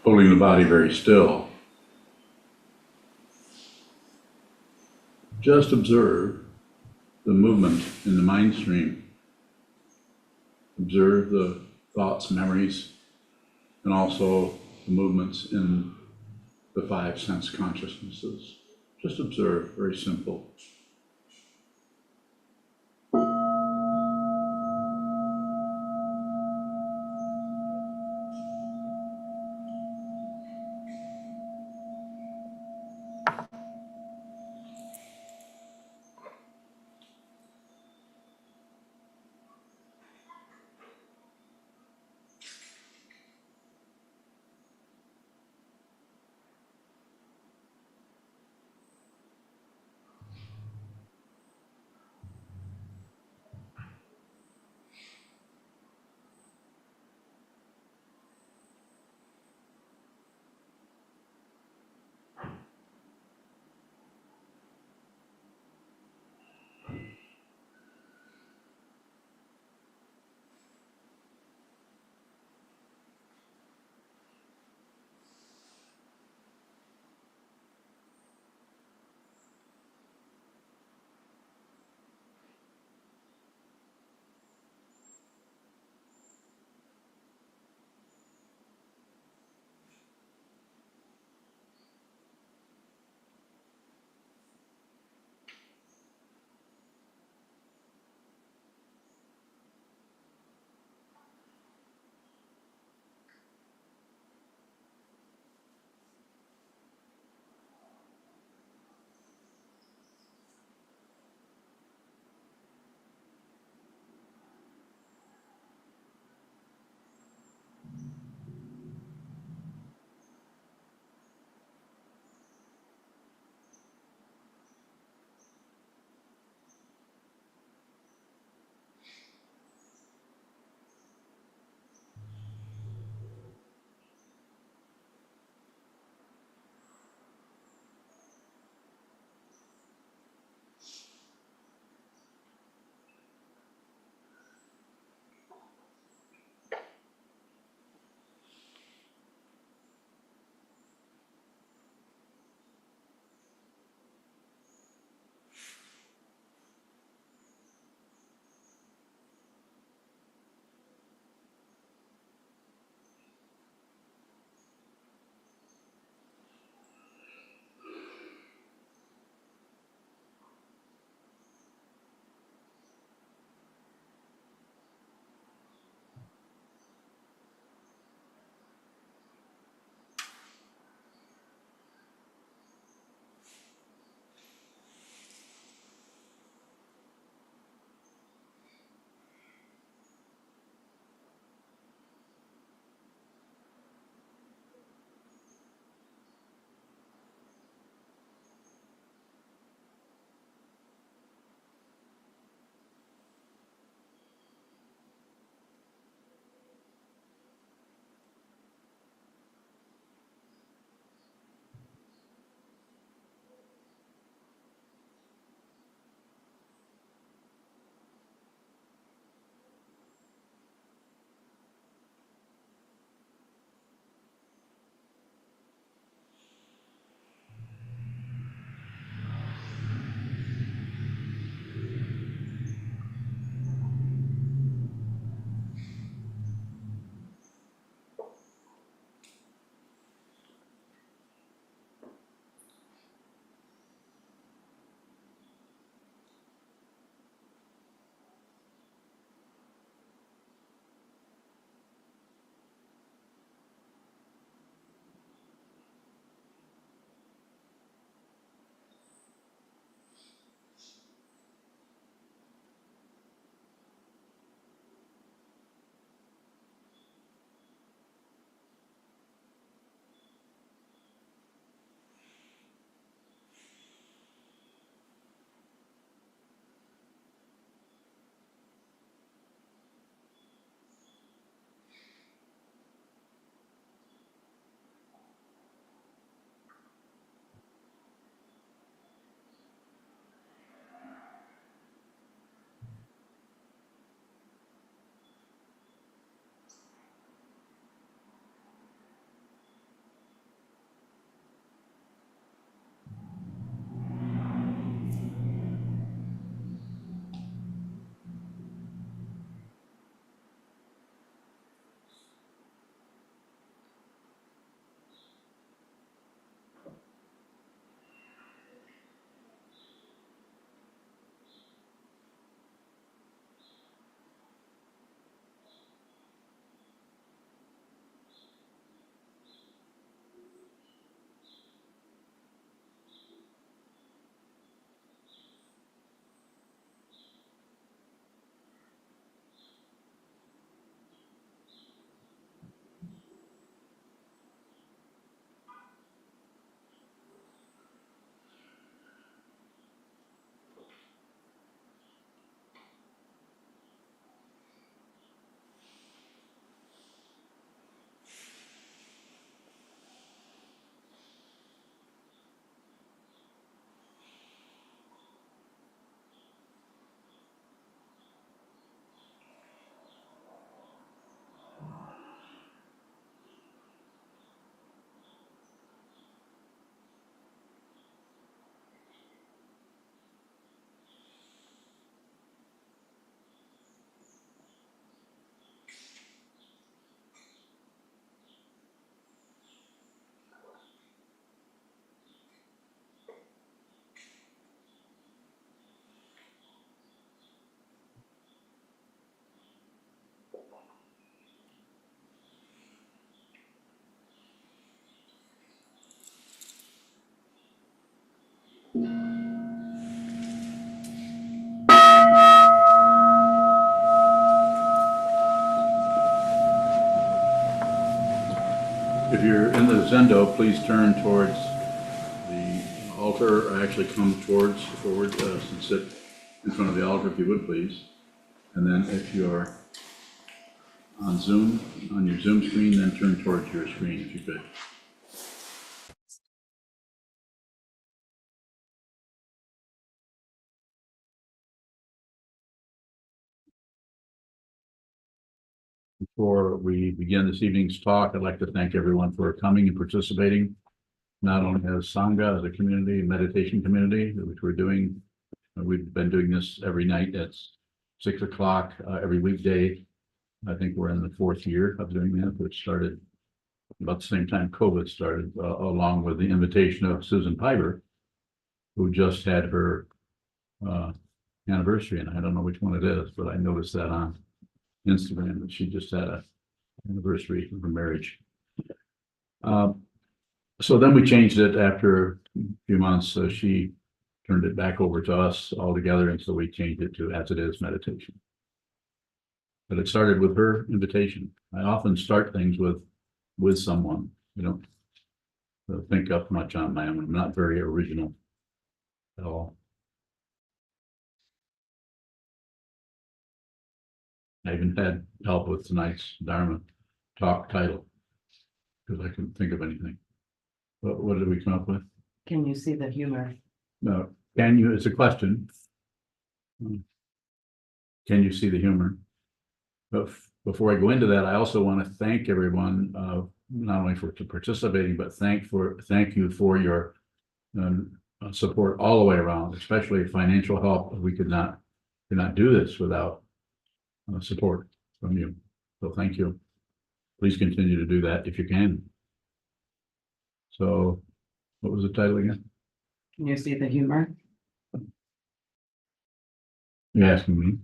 holding the body very still. Just observe the movement in the mind stream. Observe the thoughts, memories, and also the movements in the five sense consciousnesses. Just observe, very simple. If you're in the Zendo, please turn towards the altar, or actually come forward, and sit in front of the altar if you would, please. And then if you're on Zoom, on your Zoom screen, then turn towards your screen if you could. Before we begin this evening's talk, I'd like to thank everyone for coming and participating, not only as Sangha, as a community, meditation community, which we're doing. We've been doing this every night at 6 o'clock every weekday. I think we're in the 4th year of doing that, which started about the same time COVID started, along with the invitation of Susan Piper, who just had her anniversary, and I don't know which one it is, but I noticed that on Instagram that she just had an anniversary of her marriage. So then we changed it after a few months. So she turned it back over to us altogether, and so we changed it to As It Is Meditation. But it started with her invitation. I often start things with someone. You don't think up much on my own. I'm not very original at all. I even had help with tonight's Dharma talk title because I couldn't think of anything. But what did we come up with? Can you see the humor? No, can you? It's a question. Can you see the humor? But before I go into that, I also want to thank everyone, not only for participating, but thank you for your support all the way around, especially financial help. We could not do this without support from you. So thank you. Please continue to do that if you can. So what was the title again? Can you see the humor? You're asking me?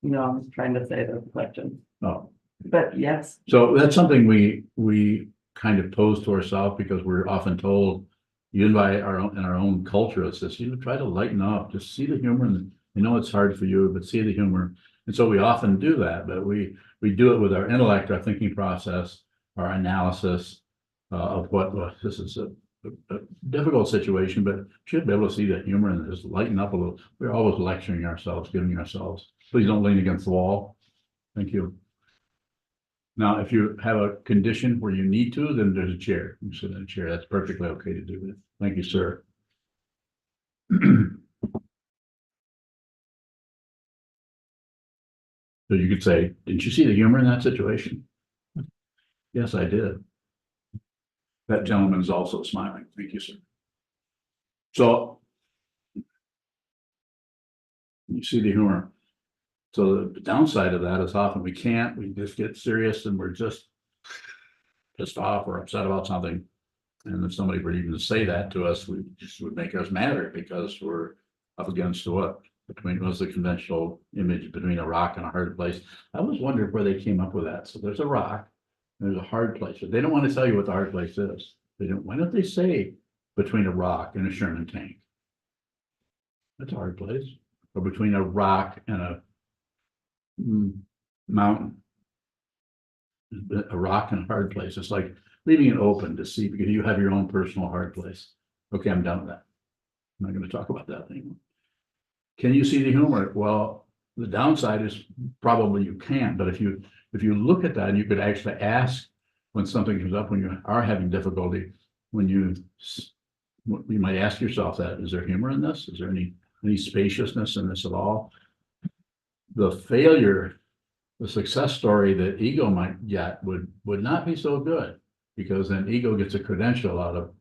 No, I was trying to say the question, Oh, but yes, so that's something we kind of pose to ourselves because we're often told, even by our own culture, it says, try to lighten up, just see the humor, and it's hard for you, but see the humor. And so we often do that, but we do it with our intellect, our thinking process, our analysis of what this is a difficult situation, but should be able to see the humor and just lighten up a little. We're always lecturing ourselves, giving ourselves. Please don't lean against the wall. Thank you. Now, if you have a condition where you need to, then there's a chair. You sit in a chair. That's perfectly okay to do that. Thank you, sir. So you could say, didn't you see the humor in that situation? Yes, I did. That gentleman is also smiling. Thank you, sir. So you see the humor. So the downside of that is often we just get serious and we're just pissed off or upset about something. And if somebody were even to say that to us, we just would make us madder because we're up against what's the conventional image between a rock and a hard place. I always wondered where they came up with that. So there's a rock, there's a hard place. They don't want to tell you what the hard place is. Why don't they say between a rock and a Sherman tank? That's a hard place. Or between a rock and a mountain. A rock and a hard place. It's like leaving it open to see because you have your own personal hard place. Okay, I'm done with that. I'm not going to talk about that anymore. Can you see the humor? Well, the downside is probably you can't, but if you look at that and you could actually ask when something comes up, when you are having difficulty, you might ask yourself that, is there humor in this? Is there any spaciousness in this at all? The failure, the success story that ego might get would not be so good because then ego gets a credential out of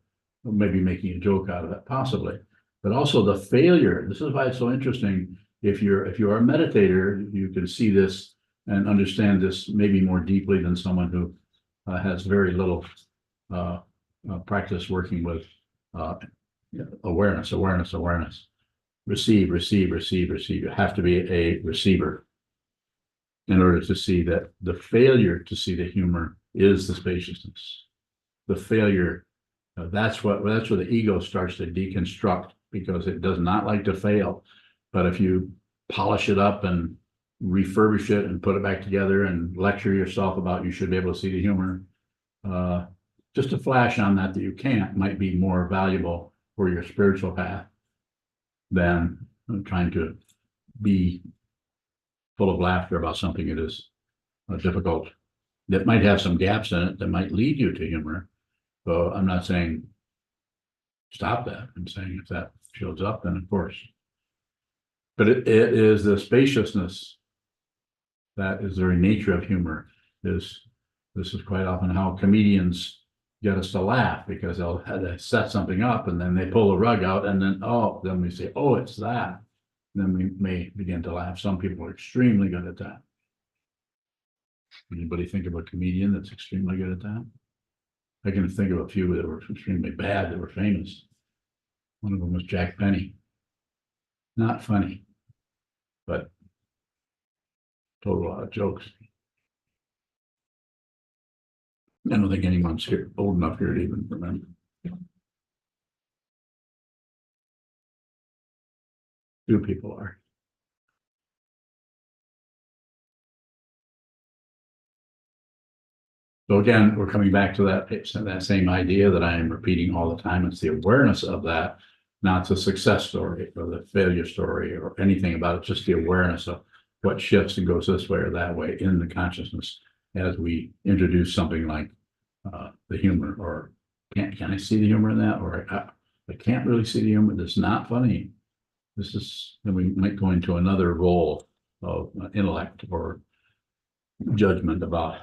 maybe making a joke out of it, possibly. But also the failure, this is why it's so interesting. If you are a meditator, you can see this and understand this maybe more deeply than someone who has very little practice working with awareness. Receive. You have to be a receiver in order to see that the failure to see the humor is the spaciousness. The failure That's where the ego starts to deconstruct, because it does not like to fail. But if you polish it up and refurbish it and put it back together and lecture yourself about you should be able to see the humor, just a flash on that you can't might be more valuable for your spiritual path than trying to be full of laughter about something that is difficult, that might have some gaps in it, that might lead you to humor. So I'm not saying stop that. I'm saying if that shows up, then of course. But it is the spaciousness that is the very nature of humor. This is quite often how comedians get us to laugh, because they'll have to set something up and then they pull the rug out, and then we say, oh, it's that. Then we may begin to laugh. Some people are extremely good at that. Anybody think of a comedian that's extremely good at that? I can think of a few that were extremely bad that were famous. One of them was Jack Benny. Not funny, but told a lot of jokes. I don't think anyone's here old enough here to even remember. Few people are. So again, we're coming back to that same idea that I am repeating all the time. It's the awareness of that, not the success story or the failure story or anything about it, just the awareness of what shifts and goes this way or that way in the consciousness as we introduce something like the humor, or can I see the humor in that? Or I can't really see the humor. That's not funny. This is, then we might go into another role of intellect or judgment about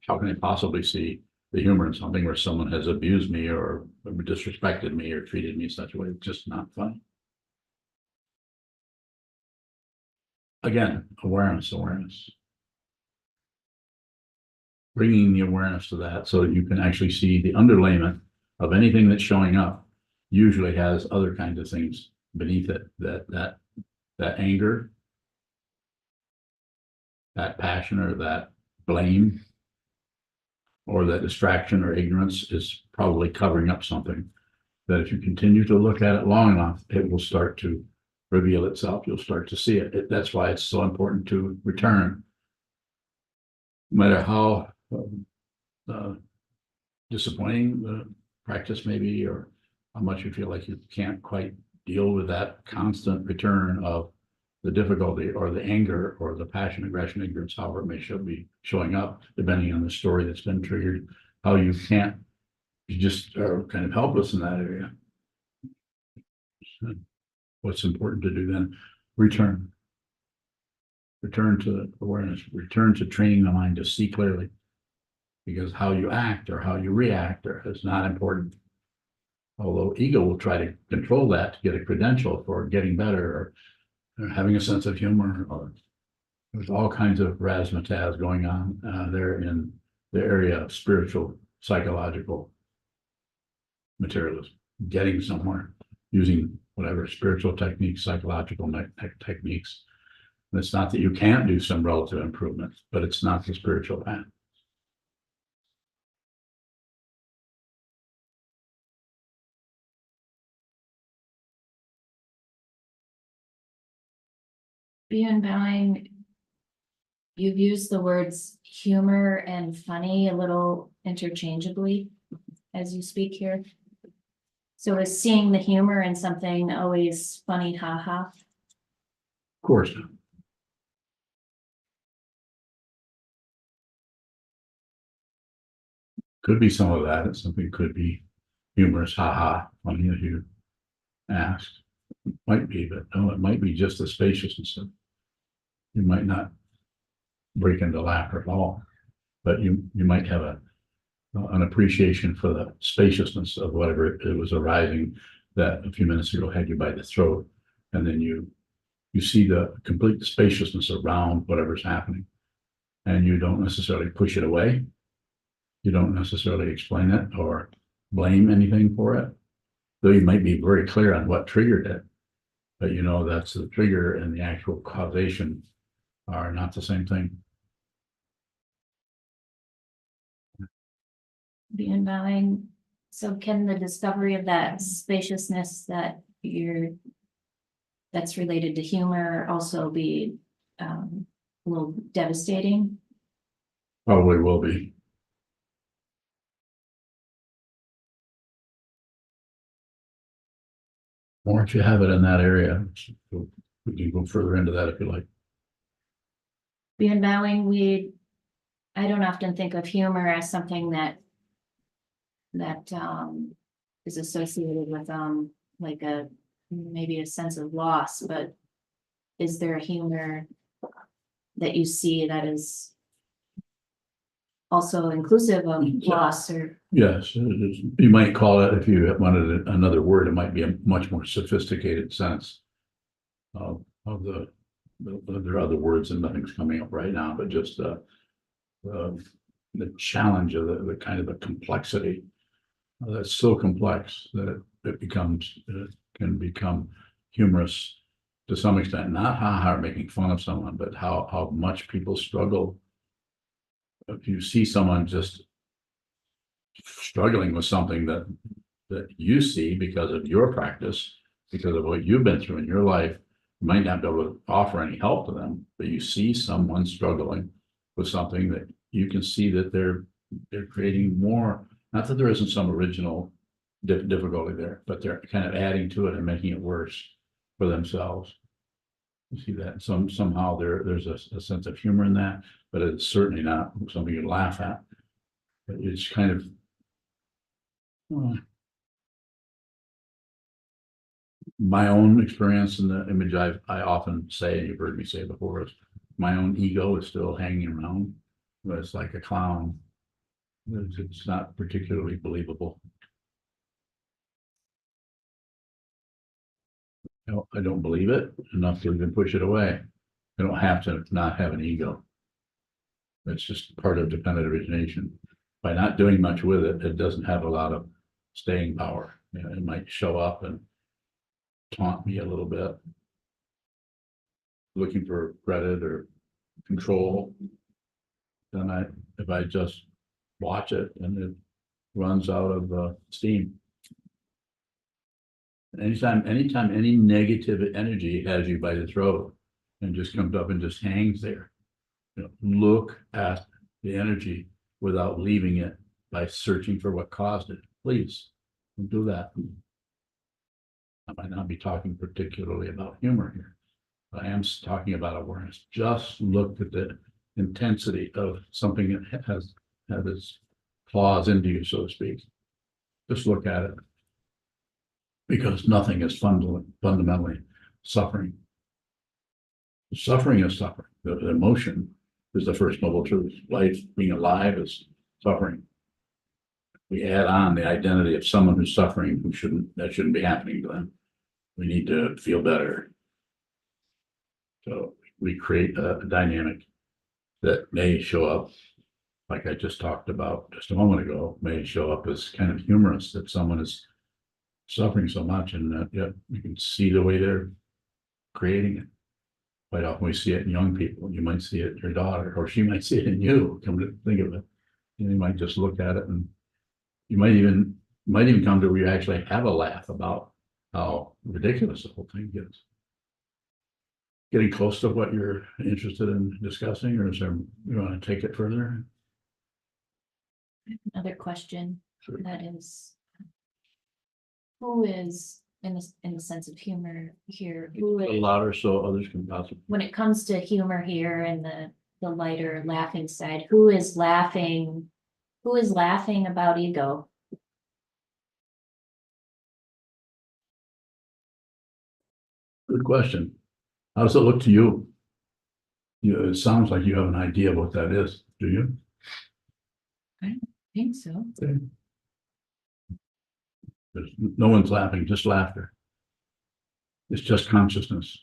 how can I possibly see the humor in something where someone has abused me or disrespected me or treated me in such a way. It's just not funny. Again, awareness. Bringing the awareness to that so that you can actually see the underlayment of anything that's showing up usually has other kinds of things beneath it, that anger, that passion, or that blame, or that distraction or ignorance is probably covering up something that if you continue to look at it long enough, it will start to reveal itself. You'll start to see it. That's why it's so important to return. No matter how disappointing the practice may be, or how much you feel like you can't quite deal with that constant return of the difficulty or the anger or the passion, aggression, ignorance, however it may be showing up, depending on the story that's been triggered, how you just are kind of helpless in that area. So what's important to do then? Return to awareness, return to training the mind to see clearly, because how you act or how you react is not important. Although ego will try to control that to get a credential for getting better or having a sense of humor, or there's all kinds of razzmatazz going on there in the area of spiritual, psychological materialism, getting somewhere using whatever spiritual techniques, psychological techniques. And it's not that you can't do some relative improvement, but it's not the spiritual path. Beyond bowing, you've used the words humor and funny a little interchangeably as you speak here. So is seeing the humor in something always funny, haha? Of course not. Could be some of that. Something could be humorous, haha, funny as you asked. Might be, but no, it might be just the spaciousness of, you might not break into laughter at all, but you might have an appreciation for the spaciousness of whatever it was arising that a few minutes ago had you by the throat, and then you see the complete spaciousness around whatever's happening, and you don't necessarily push it away. You don't necessarily explain it or blame anything for it, though you might be very clear on what triggered it, but you know that's the trigger and the actual causation are not the same thing. Beyond bowing, So can the discovery of that spaciousness that's related to humor also be a little devastating? Probably will be. Or if you have it in that area, we can go further into that if you like. Beyond bowing, I don't often think of humor as something that is associated with like maybe a sense of loss, but is there a humor that you see that is also inclusive of loss or? Yes, you might call it, if you wanted another word, it might be a much more sophisticated sense of there are other words and nothing's coming up right now, but just the challenge of the kind of the complexity that's so complex that it can become humorous to some extent, not how making fun of someone, but how much people struggle. If you see someone just struggling with something that you see because of your practice, because of what you've been through in your life, you might not be able to offer any help to them, but you see someone struggling with something that you can see that they're creating more, not that there isn't some original difficulty there, but they're kind of adding to it and making it worse for themselves. You see that somehow there's a sense of humor in that, but it's certainly not something you laugh at. But it's kind of my own experience, and the image I often say, and you've heard me say before, is my own ego is still hanging around, but it's like a clown. It's not particularly believable. I don't believe it enough to even push it away. I don't have to not have an ego. It's just part of dependent origination. By not doing much with it, it doesn't have a lot of staying power. You know, it might show up and taunt me a little bit, looking for credit or control. Then if I just watch it, and it runs out of steam. Anytime any negative energy has you by the throat and just comes up and just hangs there, you know, look at the energy without leaving it by searching for what caused it. Please don't do that. I might not be talking particularly about humor here, but I am talking about awareness. Just look at the intensity of something that has its claws into you, so to speak. Just look at it. Because nothing is fundamentally suffering. Suffering is suffering. The emotion is the first noble truth. Life, being alive, is suffering. We add on the identity of someone who's suffering that shouldn't be happening to them. We need to feel better. So we create a dynamic that may show up, like I just talked about just a moment ago, may show up as kind of humorous, that someone is suffering so much, and yet you can see the way they're creating it. Quite often we see it in young people. You might see it in your daughter, or she might see it in you. Come to think of it, you might just look at it, and you might even come to where you actually have a laugh about how ridiculous the whole thing is. Getting close to what you're interested in discussing, or is there, you want to take it further? Another question Sure. that is, who is in the sense of humor here? Who A is, louder so others can possibly. when it comes to humor here and the lighter laughing side, who is laughing? Who is laughing about ego? Good question. How does it look to you? It sounds like you have an idea of what that is. Do you? I think so. No one's laughing, just laughter. It's just consciousness.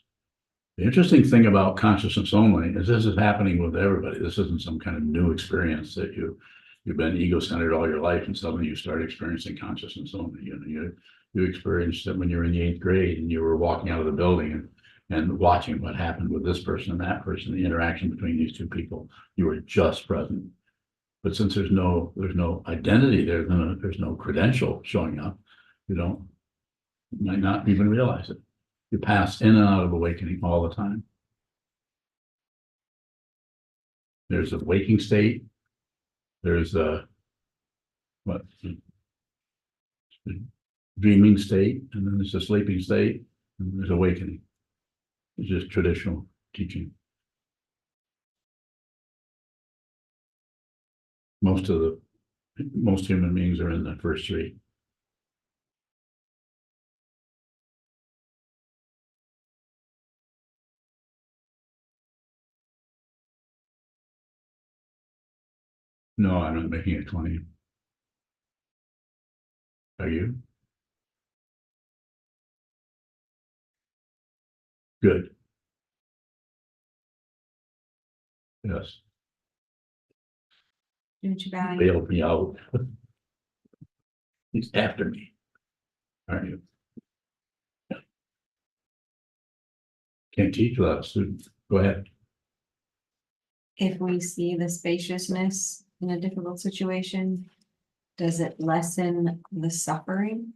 The interesting thing about consciousness only is this is happening with everybody. This isn't some kind of new experience that you've been ego-centered all your life and suddenly you start experiencing consciousness only. You experienced it when you were in the 8th grade and you were walking out of the building and watching what happened with this person and that person, the interaction between these two people. You were just present. But since there's no identity there, then there's no credential showing up. You might not even realize it. You pass in and out of awakening all the time. There's a waking state. There's a dreaming state, and then there's a sleeping state, and there's awakening. It's just traditional teaching. Most human beings are in the first three. No, I'm not making it 20. Are you? Good. Yes. Bailed me out. He's after me. Aren't you? Can't teach without a student. Go ahead. If we see the spaciousness in a difficult situation, does it lessen the suffering?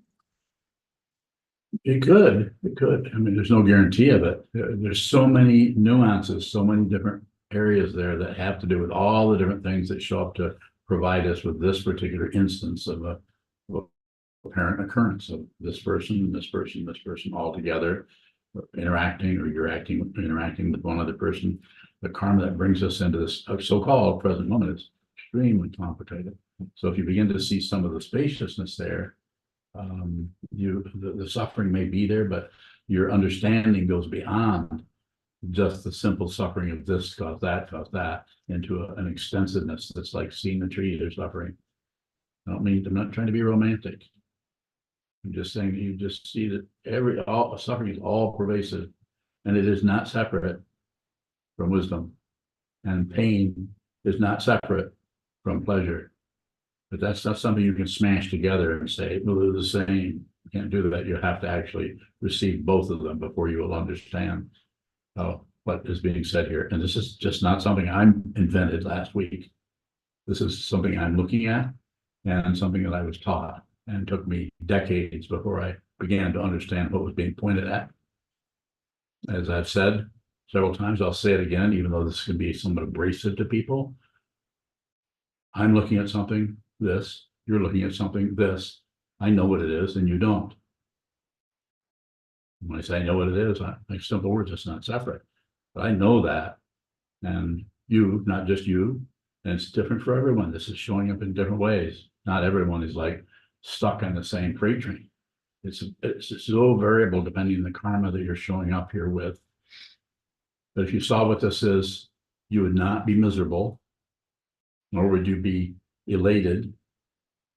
It could. I mean, there's no guarantee of it. There's so many nuances, so many different areas there that have to do with all the different things that show up to provide us with this particular instance of a apparent occurrence of this person, all together interacting, or you're interacting with one other person. The karma that brings us into this so-called present moment is extremely complicated. So if you begin to see some of the spaciousness there, the suffering may be there, but your understanding goes beyond just the simple suffering of this cause that into an extensiveness that's like seeing the tree, they're suffering. I'm not trying to be romantic. I'm just saying you just see that all suffering is all pervasive, and it is not separate from wisdom, and pain is not separate from pleasure. But that's not something you can smash together and say, well, they're the same. You can't do that. You have to actually receive both of them before you will understand what is being said here. And this is just not something I invented last week. This is something I'm looking at, and something that I was taught, and it took me decades before I began to understand what was being pointed at. As I've said several times, I'll say it again, even though this can be somewhat abrasive to people. I'm looking at something, this, you're looking at something, this. I know what it is, and you don't. When I say I know what it is, like simple words, it's not separate. But I know that, and you, not just you, and it's different for everyone. This is showing up in different ways. Not everyone is like stuck on the same freight train. It's so variable depending on the karma that you're showing up here with. But if you saw what this is, you would not be miserable, nor would you be elated.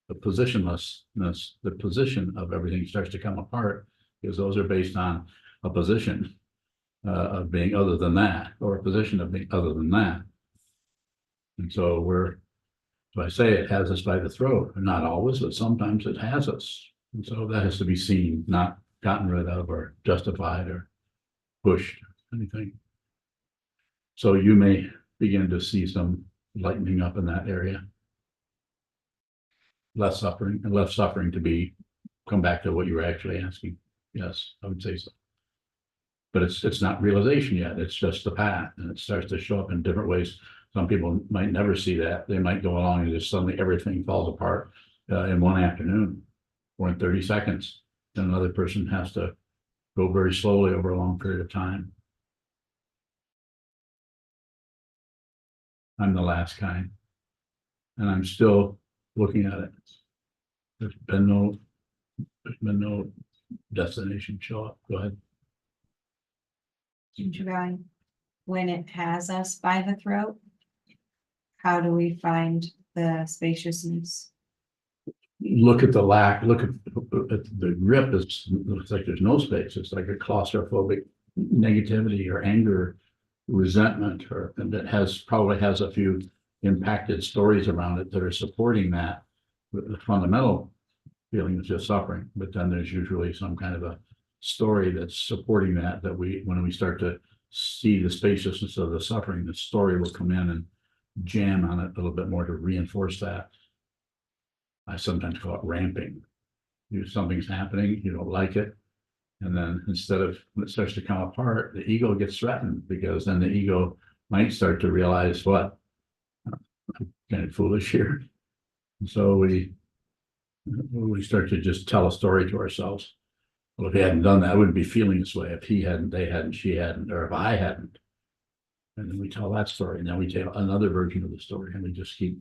The positionlessness, the position of everything starts to come apart, because those are based on a position of being other than that, or a position of being other than that. And so I say it has us by the throat, and not always, but sometimes it has us. And so that has to be seen, not gotten rid of or justified or pushed, anything. So you may begin to see some lightening up in that area. Less suffering to come back to what you were actually asking. Yes, I would say so. But it's not realization yet. It's just the path, and it starts to show up in different ways. Some people might never see that. They might go along and just suddenly everything falls apart in one afternoon or in 30 seconds. Then another person has to go very slowly over a long period of time. I'm the last kind, and I'm still looking at it. There's been no destination show up. Go ahead. When it has us by the throat, how do we find the spaciousness? Look at the lack, look at the grip. Looks like there's no space. It's like a claustrophobic negativity or anger, resentment, and that probably has a few impacted stories around it that are supporting that. The fundamental feeling is just suffering, but then there's usually some kind of a story that's supporting that when we start to see the spaciousness of the suffering, the story will come in and jam on it a little bit more to reinforce that. I sometimes call it ramping. Something's happening, you don't like it. And then instead of, when it starts to come apart, the ego gets threatened, because then the ego might start to realize, what? I'm kind of foolish here. So we start to just tell a story to ourselves. Well, if he hadn't done that, I wouldn't be feeling this way. If he hadn't, they hadn't, she hadn't, or if I hadn't. And then we tell that story, and then we tell another version of the story, and we just keep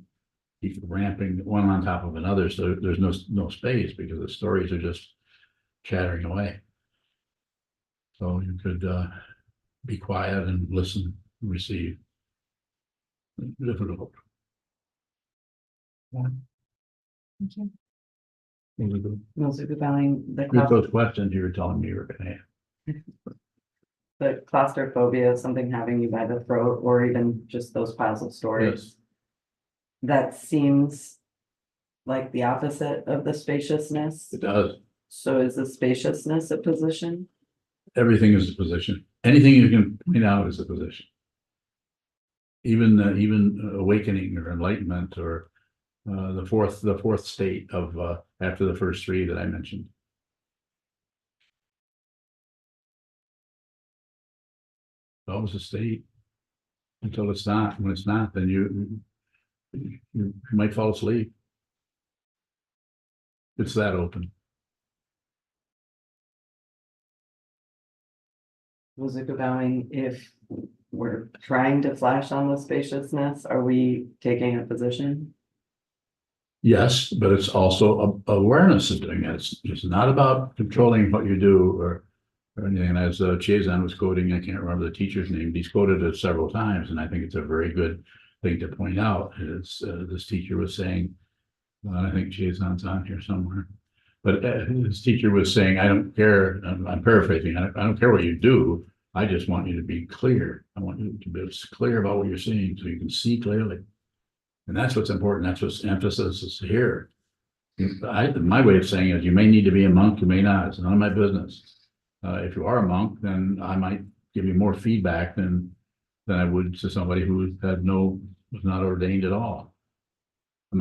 ramping one on top of another. So there's no space, because the stories are just chattering away. So you could be quiet and listen, and receive. Difficult. Thank you. Really good. Those bowing, With those questions you were telling me you were gonna have. the claustrophobia, something having you by the throat, or even just those piles of stories. Yes. That seems like the opposite of the spaciousness. It does. So is the spaciousness a position? Everything is a position. Anything you can point out is a position. Even awakening or enlightenment, or the fourth state of after the first three that I mentioned. It's always a state until it's not. When it's not, then you might fall asleep. It's that open. Was it bowing, if we're trying to flash on the spaciousness, are we taking a position? Yes, but it's also awareness of doing it. It's not about controlling what you do or anything. And as Sokuzan was quoting, I can't remember the teacher's name, he's quoted it several times, and I think it's a very good thing to point out. Is this teacher was saying, I think Sokuzan's on here somewhere, but his teacher was saying, I don't care, I'm paraphrasing, I don't care what you do, I just want you to be clear. I want you to be clear about what you're seeing so you can see clearly. And that's what's important. That's what's emphasis is here. My way of saying it is, you may need to be a monk, you may not. It's none of my business. If you are a monk, then I might give you more feedback than I would to somebody who was not ordained at all. Then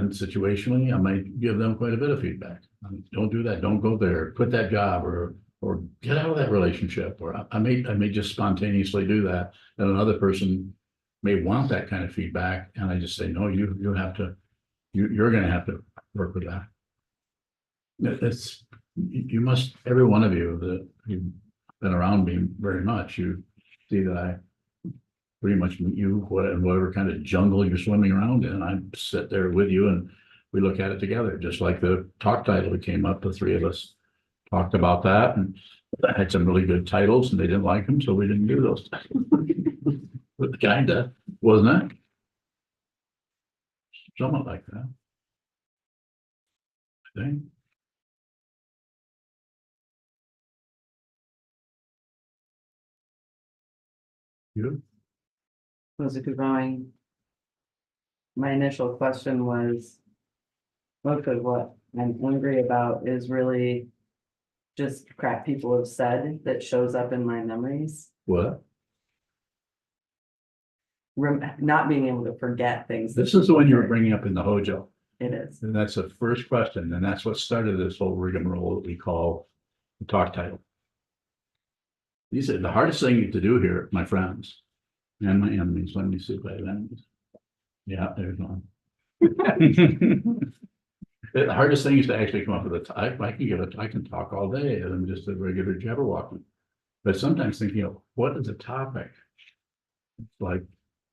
situationally, I might give them quite a bit of feedback. Don't do that. Don't go there. Quit that job, or get out of that relationship. Or I may just spontaneously do that. And another person may want that kind of feedback, and I just say, no, you're going to have to work with that. You must, every one of you that you've been around me very much, you see that I pretty much meet you whatever kind of jungle you're swimming around in. I sit there with you and we look at it together, just like the talk title that came up. The three of us talked about that, and I had some really good titles, and they didn't like them, so we didn't do those. But kinda, wasn't it? Somewhat like that, I think. You? Was it bowing? My initial question was, most of what I'm angry about is really just crap people have said that shows up in my memories. What? Not being able to forget things. This is the one you were bringing up in the Hojo. It is. And that's the first question, and that's what started this whole rigmarole that we call the talk title. These are the hardest thing to do here, my friends, and my enemies. Let me see if I have enemies. Yeah, there's one. The hardest thing is to actually come up with I can talk all day, and I'm just a regular jabberwocky. But sometimes thinking of what is a topic, it's like,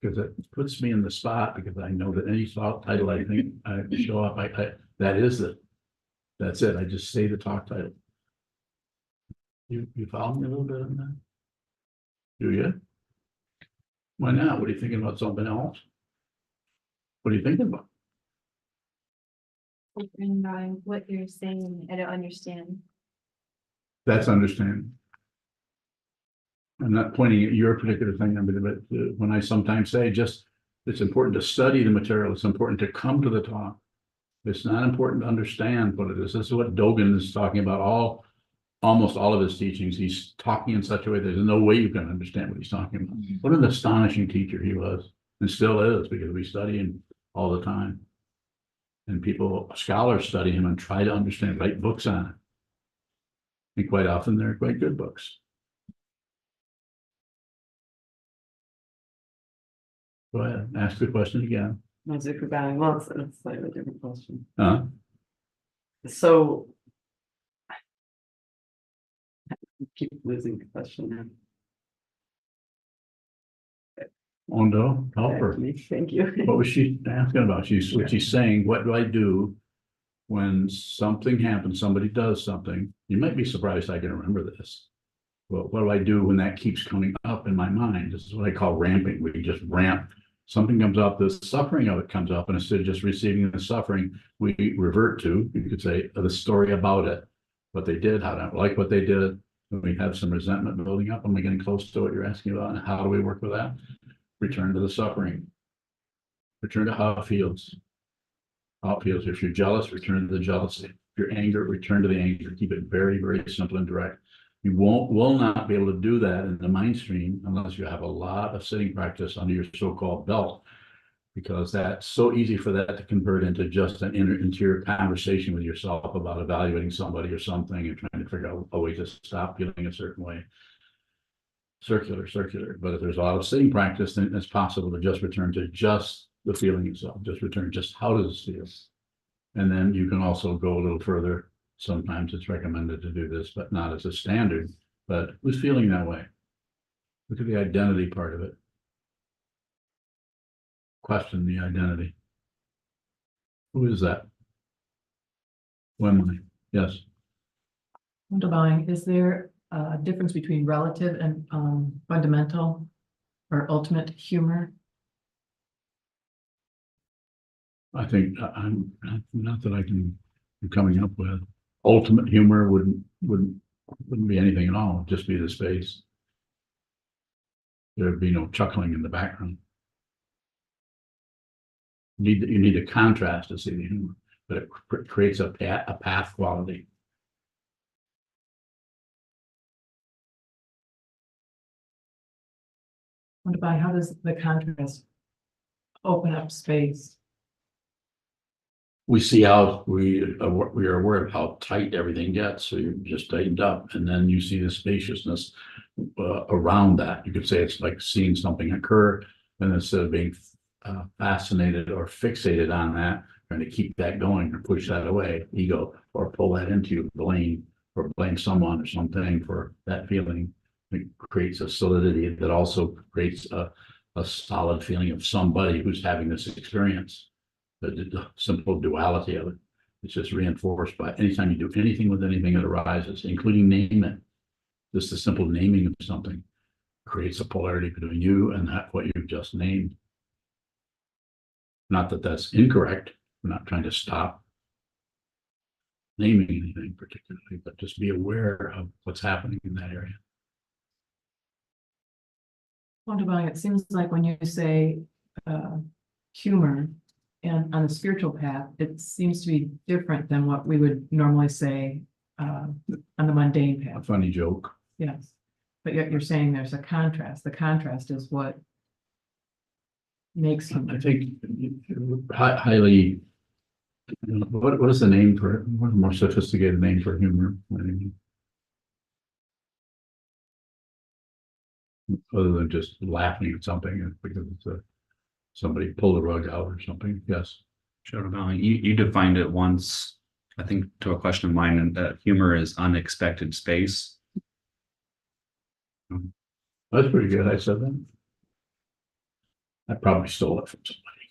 because it puts me in the spot, because I know that any talk title I think I show up, that is it. That's it. I just say the talk title. You follow me a little bit on that? Do you? Why not? What are you thinking about, something else? What are you thinking about? What you're saying, I don't understand. That's understanding. I'm not pointing at your particular thing, but when I sometimes say it's important to study the material, it's important to come to the talk. It's not important to understand what it is. This is what Dogen is talking about. Almost all of his teachings, he's talking in such a way there's no way you can understand what he's talking about. What an astonishing teacher he was. and still is, because we study him all the time. And scholars study him and try to understand, write books on it. And quite often they're quite good books. Go ahead, ask the question again. Music bowing, well, it's a slightly different question. Huh? So. I keep losing the question now. Ondo, help her. Thank you. What was she asking about? She's saying, what do I do when something happens, somebody does something? You might be surprised I can remember this. Well, what do I do when that keeps coming up in my mind? This is what I call ramping. We just ramp. Something comes up, the suffering of it comes up, and instead of just receiving the suffering, we revert to, you could say, the story about it. What they did, how to like what they did. We have some resentment building up. Am I getting close to what you're asking about? And how do we work with that? Return to the suffering. Return to how it feels. How it feels. If you're jealous, return to the jealousy. If you're angry, return to the anger. Keep it very, very simple and direct. You will not be able to do that in the mind stream unless you have a lot of sitting practice under your so-called belt, because that's so easy for that to convert into just an interior conversation with yourself about evaluating somebody or something and trying to figure out a way to stop feeling a certain way. Circular. But if there's a lot of sitting practice, then it's possible to just return to just the feeling itself, just return just how does it feel. And then you can also go a little further. Sometimes it's recommended to do this, but not as a standard, but who's feeling that way? Look at the identity part of it. Question the identity. Who is that? Who am I? Yes. Wonderbowing, is there a difference between relative and fundamental or ultimate humor? I think I'm not that I can be coming up with. Ultimate humor wouldn't be anything at all, just be the space. There'd be no chuckling in the background. You need a contrast to see the humor, but it creates a path quality. Wonderbowing, how does the contrast open up space? We see how we are aware of how tight everything gets, so you're just tightened up, and then you see the spaciousness around that. You could say it's like seeing something occur, and instead of being fascinated or fixated on that, trying to keep that going or push that away, ego, or pull that into you, blame someone or something for that feeling. It creates a solidity that also creates a solid feeling of somebody who's having this experience. The simple duality of it. It's just reinforced by anytime you do anything with anything that arises, including name it. Just the simple naming of something creates a polarity between you and that what you've just named. Not that that's incorrect. We're not trying to stop naming anything particularly, but just be aware of what's happening in that area. Wonderbowing, it seems like when you say humor and on a spiritual path, it seems to be different than what we would normally say on the mundane A path. funny joke. Yes, but yet you're saying there's a contrast. The contrast is what makes I humor. think highly. What is the name for it? What a more sophisticated name for humor? Other than just laughing at something because it's somebody pulled the rug out or something. Yes. Sure, Valley. You defined it once, I think, to a question of mine, and that humor is unexpected space. That's pretty good. I said that. I probably stole it from somebody.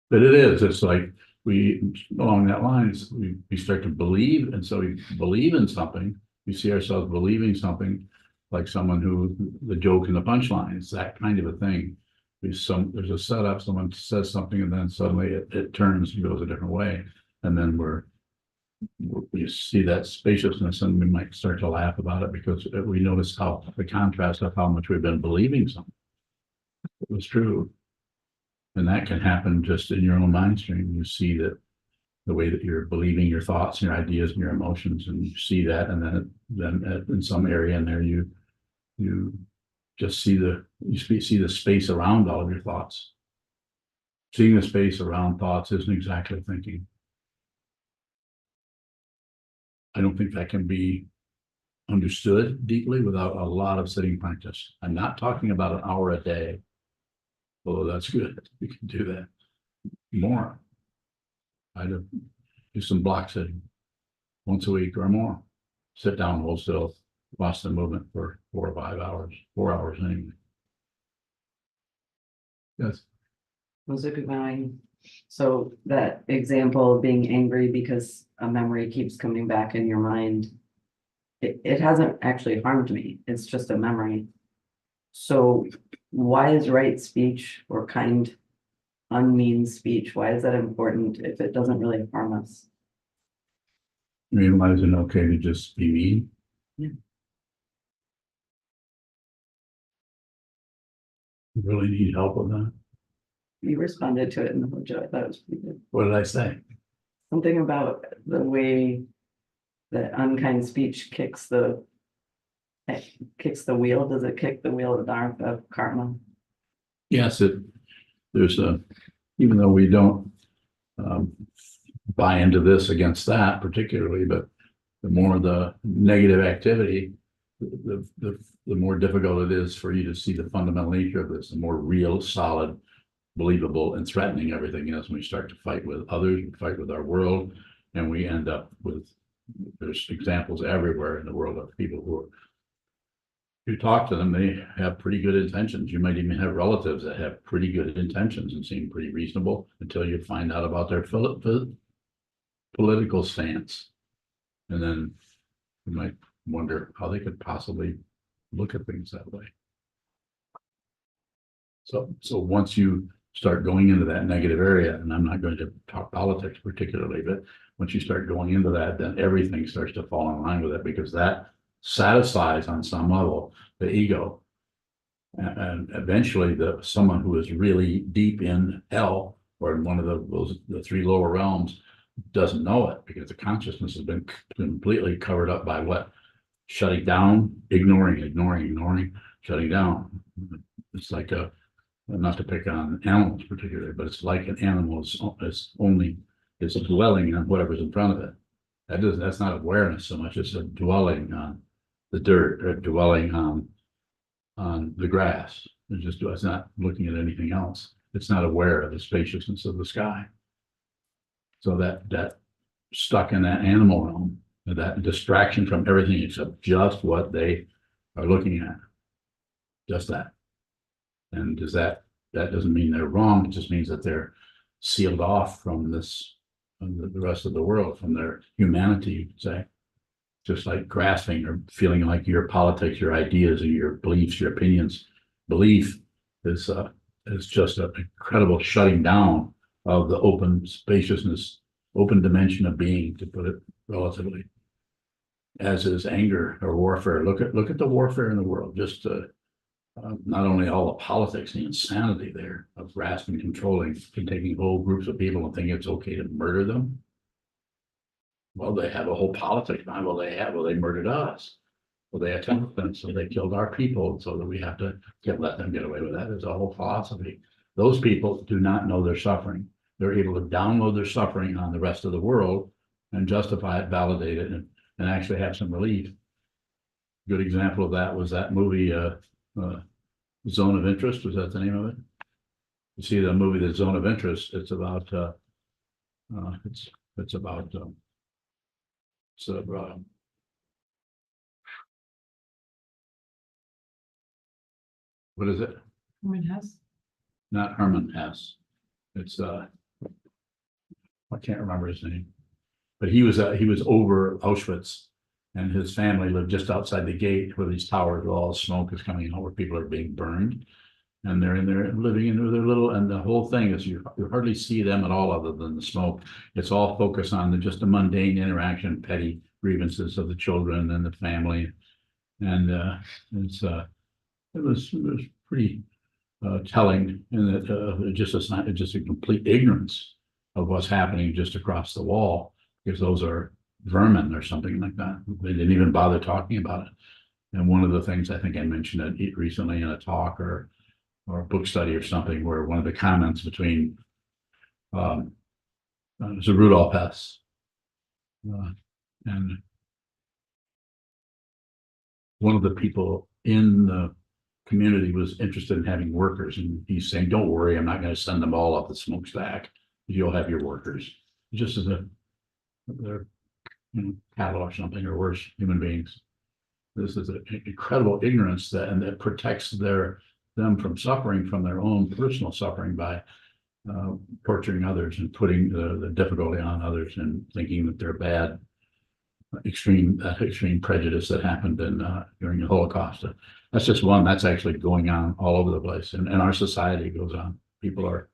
But it is, it's like along that line, we start to believe, and so we believe in something. We see ourselves believing something, like someone who, the joke and the punchline, it's that kind of a thing. There's a setup, someone says something, and then suddenly it turns and goes a different way. And then we see that spaciousness, and we might start to laugh about it because we notice how the contrast of how much we've been believing something. It was true. And that can happen just in your own mind stream. You see that the way that you're believing your thoughts, your ideas, and your emotions, and you see that, and then in some area in there, you just see see the space around all of your thoughts. Seeing the space around thoughts isn't exactly thinking. I don't think that can be understood deeply without a lot of sitting practice. I'm not talking about an hour a day, although that's good. You can do that more. I'd do some block sitting once a week or more. Sit down, hold still, watch the movement for 4 or 5 hours, 4 hours anyway. Yes. Was a good going. So that example of being angry because a memory keeps coming back in your mind. It hasn't actually harmed me. It's just a memory. So why is right speech or kind, unmean speech? Why is that important if it doesn't really harm us? I mean, why is it okay to just be mean? Yeah. You really need help with that. You responded to it in the budget. I thought it was pretty good. What did I say? Something about the way that unkind speech kicks the wheel. Does it kick the wheel of karma? Yes, there's even though we don't buy into this against that particularly, but the more the negative activity, the more difficult it is for you to see the fundamental nature of this, the more real, solid, believable, and threatening everything is when we start to fight with others, we fight with our world, and we end up with, there's examples everywhere in the world of people who are, you talk to them, they have pretty good intentions. You might even have relatives that have pretty good intentions and seem pretty reasonable until you find out about their political stance. And then you might wonder how they could possibly look at things that way. So once you start going into that negative area, and I'm not going to talk politics particularly, but once you start going into that, then everything starts to fall in line with it, because that satisfies on some level the ego. And eventually someone who is really deep in hell or in one of the 3 lower realms doesn't know it, because the consciousness has been completely covered up by what? Shutting down, ignoring, shutting down. It's like not to pick on animals particularly, but it's like an animal is dwelling on whatever's in front of it. That's not awareness so much as a dwelling on the dirt, or dwelling on the grass. It's not looking at anything else. It's not aware of the spaciousness of the sky. So that stuck in that animal realm, that distraction from everything except just what they are looking at, just that. And that doesn't mean they're wrong. It just means that they're sealed off from the rest of the world, from their humanity, you could say. Just like grasping or feeling like your politics, your ideas, and your beliefs, your opinions. Belief is just an incredible shutting down of the open spaciousness, open dimension of being, to put it relatively. As is anger or warfare. Look at the warfare in the world. Just not only all the politics, the insanity there of grasping, controlling, and taking whole groups of people and thinking it's okay to murder them. Well, they have a whole politics behind. Well, they murdered us. Well, they attacked them, so they killed our people, so that we have to let them get away with that. There's a whole philosophy. Those people do not know their suffering. They're able to download their suffering on the rest of the world and justify it, validate it, and actually have some relief. Good example of that was that movie, Zone of Interest. Was that the name of it? You see the movie, The Zone of Interest. It's about what is it? Herman Hesse? Not Herman Hesse. It's I can't remember his name, but he was over Auschwitz, and his family lived just outside the gate where these towers, where all the smoke is coming out, where people are being burned, and they're in there living in their little. And the whole thing is you hardly see them at all other than the smoke. It's all focused on just a mundane interaction, petty grievances of the children and the family, and it was pretty telling, in that just a complete ignorance of what's happening just across the wall, because those are vermin or something like that. They didn't even bother talking about it. And one of the things I think I mentioned it recently in a talk or a book study or something, where one of the comments between it was a Rudolph Hess. And one of the people in the community was interested in having workers, and he's saying, don't worry, I'm not going to send them all up the smokestack. You'll have your workers, just as a they're cattle or something, or worse, human beings. This is an incredible ignorance and that protects them from suffering, from their own personal suffering, by torturing others and putting the difficulty on others and thinking that they're bad. Extreme prejudice that happened during the Holocaust. That's just one that's actually going on all over the place, and our society goes on. People are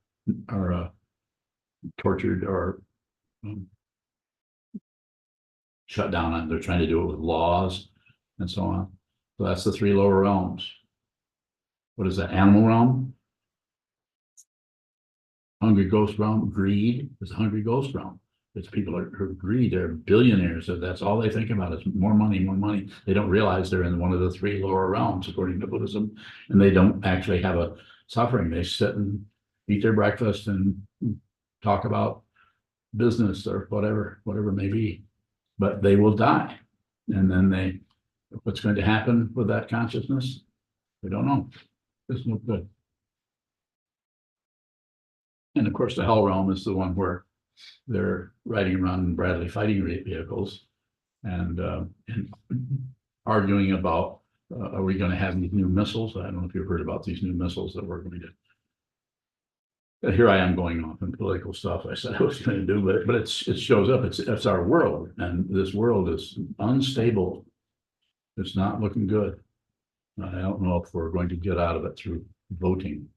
tortured or shut down, and they're trying to do it with laws and so on. So that's the three lower realms. What is that? Animal realm, hungry ghost realm. Greed is the hungry ghost realm. It's people who greed, they're billionaires, so that's all they think about is more money, more money. They don't realize they're in one of the three lower realms according to Buddhism, and they don't actually have a suffering. They sit and eat their breakfast and talk about business or whatever it may be, but they will die. And then what's going to happen with that consciousness? We don't know. It's no good. And of course, the hell realm is the one where they're riding around in Bradley fighting vehicles and arguing about, are we going to have these new missiles? I don't know if you've heard about these new missiles that we're going to do. Here I am going off in political stuff I said I was going to do, but it shows up. It's our world, and this world is unstable. It's not looking good. I don't know if we're going to get out of it through voting,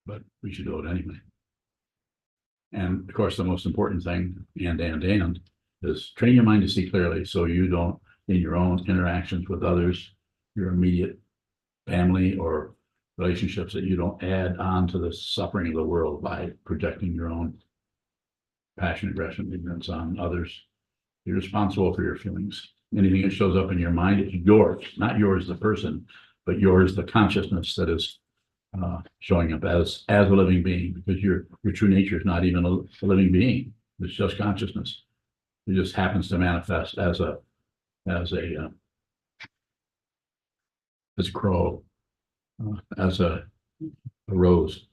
but we should vote anyway. And of course, the most important thing, and is train your mind to see clearly, so you don't, in your own interactions with others, your immediate family or relationships, that you don't add on to the suffering of the world by projecting your own passion, aggression, ignorance on others. You're responsible for your feelings. Anything that shows up in your mind is yours, not yours the person, but yours the consciousness that is showing up as a living being, because your true nature is not even a living being. It's just consciousness. It just happens to manifest as a crow, as a rose,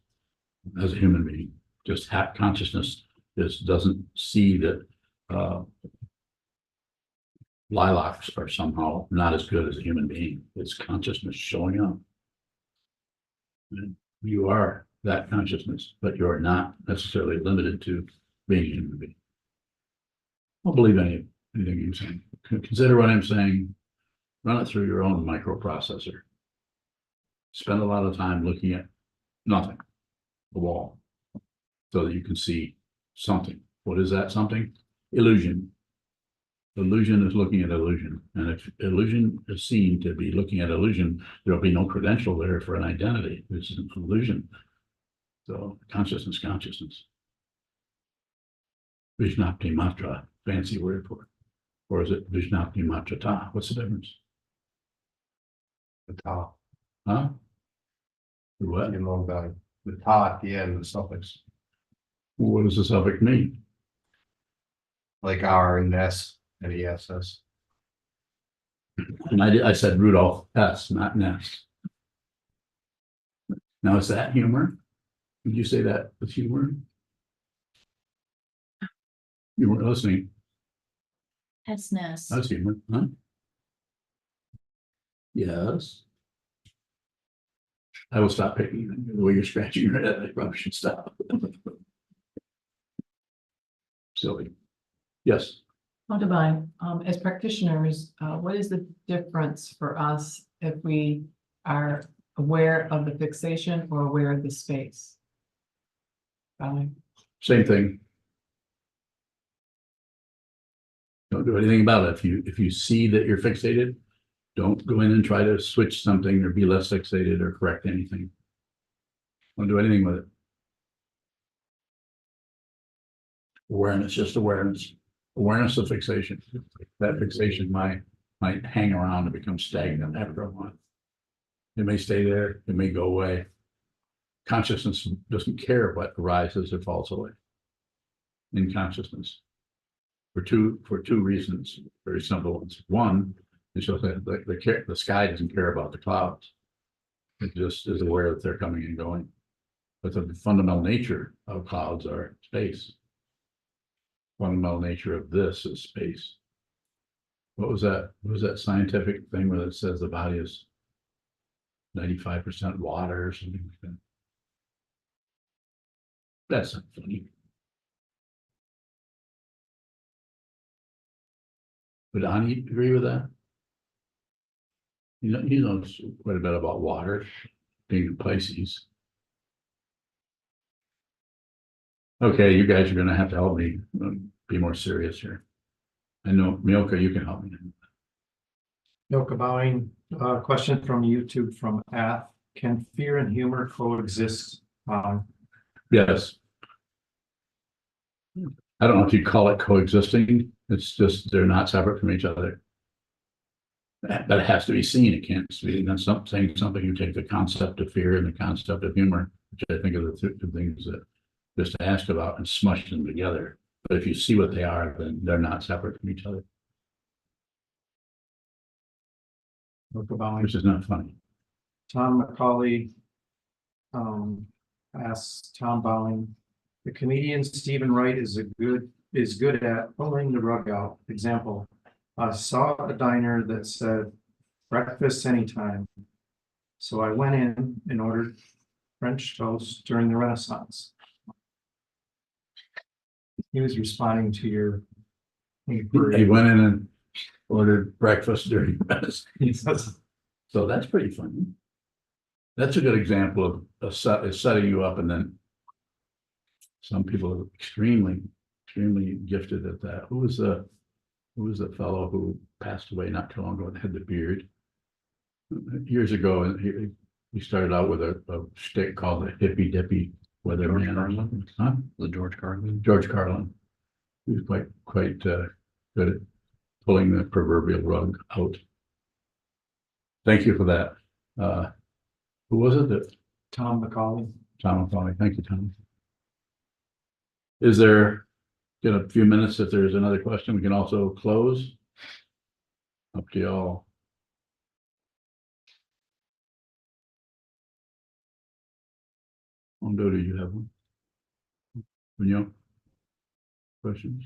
as a human being. Just consciousness just doesn't see that lilacs are somehow not as good as a human being. It's consciousness showing up. And you are that consciousness, but you're not necessarily limited to being a human being. Don't believe anything you're saying. Consider what I'm saying. Run it through your own microprocessor. Spend a lot of time looking at nothing, the wall, so that you can see something. What is that something? Illusion. Illusion is looking at illusion. And if illusion is seen to be looking at illusion, there'll be no credential there for an identity. This is an illusion. So consciousness. Vishnapti matra, fancy word for it. Or is it Vishnapti matrata? What's the difference? The ta, Huh? The what? you know, the ta at the end, the suffix, What does the suffix mean? like R and S and ESS. And I said Rudolph S, not Ness. Now, is that humor? Would you say that was humor? You weren't listening. Hessness. That's humor, huh? Yes. I will stop picking on you. The way you're scratching your head, I probably should stop. Silly. Yes. How divine, as practitioners, what is the difference for us if we are aware of the fixation or aware of the space? Same thing. Don't do anything about it. If you see that you're fixated, don't go in and try to switch something or be less fixated or correct anything. Don't do anything with it. Awareness, just awareness. Awareness of fixation. That fixation, my might hang around and become stagnant after a while. It may stay there, it may go away. Consciousness doesn't care what arises or falls away in consciousness. For two reasons, very simple ones. One, is just that the sky doesn't care about the clouds. It just is aware that they're coming and going. But the fundamental nature of clouds are space. Fundamental nature of this is space. What was that? What was that scientific thing where it says the body is 95% water or something like that? That's not funny. Would Ani agree with that? He knows quite a bit about water, being in Pisces. Okay, you guys are gonna have to help me be more serious here. I know, Milka, you can help me. Milka Bowing, question from YouTube from Ath. Can fear and humor coexist? Yes. I don't know if you call it coexisting. It's just they're not separate from each other. But it has to be seen. It can't be saying something. You take the concept of fear and the concept of humor, which I think are the two things that just asked about, and smush them together. But if you see what they are, then they're not separate from each other, Milka Bowing. which is not funny. Tom McCauley asks Tom Bowling, the comedian Stephen Wright is good at pulling the rug out. Example, I saw a diner that said breakfast anytime. So I went in and ordered French toast during the Renaissance. He was responding to your He inquiry. went in and ordered breakfast during Renaissance. He says, So that's pretty funny. That's a good example of setting you up, and then some people are extremely gifted at that. Who was the fellow who passed away not too long ago and had the beard? Years ago, and he started out with a shtick called the hippy dippy weatherman. Carlin? Huh? The George Carlin. George Carlin. He was quite good at pulling the proverbial rug out. Thank you for that. Who was it that? Tom McCauley. Tom McCauley. Thank you, Tom. Is there, in a few minutes, if there's another question, we can also close. Up to y'all. Mondo, do you have one? Vigneault? Questions?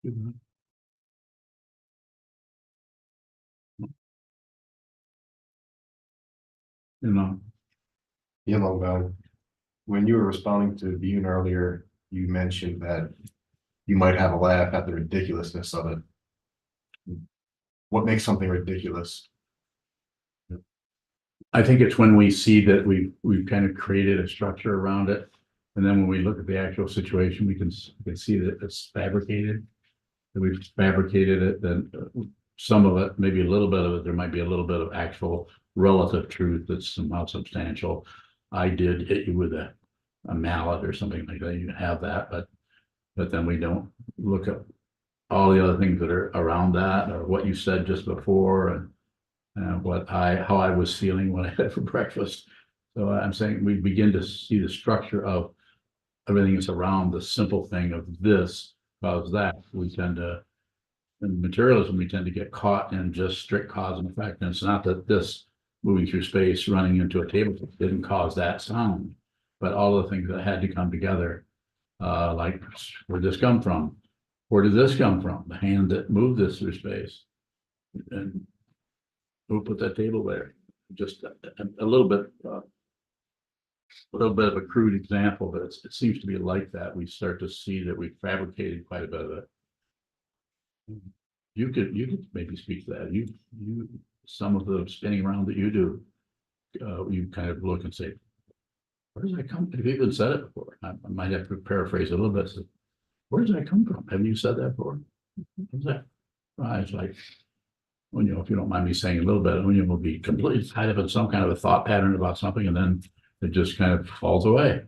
Good. You know, When you were responding to Bune earlier, you mentioned that you might have a laugh at the ridiculousness of it. What makes something ridiculous? I think it's when we see that we've kind of created a structure around it. And then when we look at the actual situation, we can see that it's fabricated. That we've fabricated it, then some of it, maybe a little bit of it, there might be a little bit of actual relative truth that's somehow substantial. I did hit you with a mallet or something like that. You have that, but then we don't look at all the other things that are around that, or what you said just before, and how I was feeling when I had for breakfast. So I'm saying we begin to see the structure of everything that's around the simple thing of this cause that. We tend to, in materialism, we tend to get caught in just strict cause and effect. And it's not that this moving through space, running into a table didn't cause that sound, but all the things that had to come together, like where did this come from? Where did this come from? The hand that moved this through space. And who put that table there? Just a little bit of a crude example, but it seems to be like that. We start to see that we fabricated quite a bit of it. You could maybe speak to that. You some of the spinning around that you do, you kind of look and say, where does that come from? Have you even said it before? I might have to paraphrase a little bit. So, where does that come from? Haven't you said that before? What's that? It's like, well, if you don't mind me saying a little bit, when you will be completely tied up in some kind of a thought pattern about something, and then it just kind of falls away.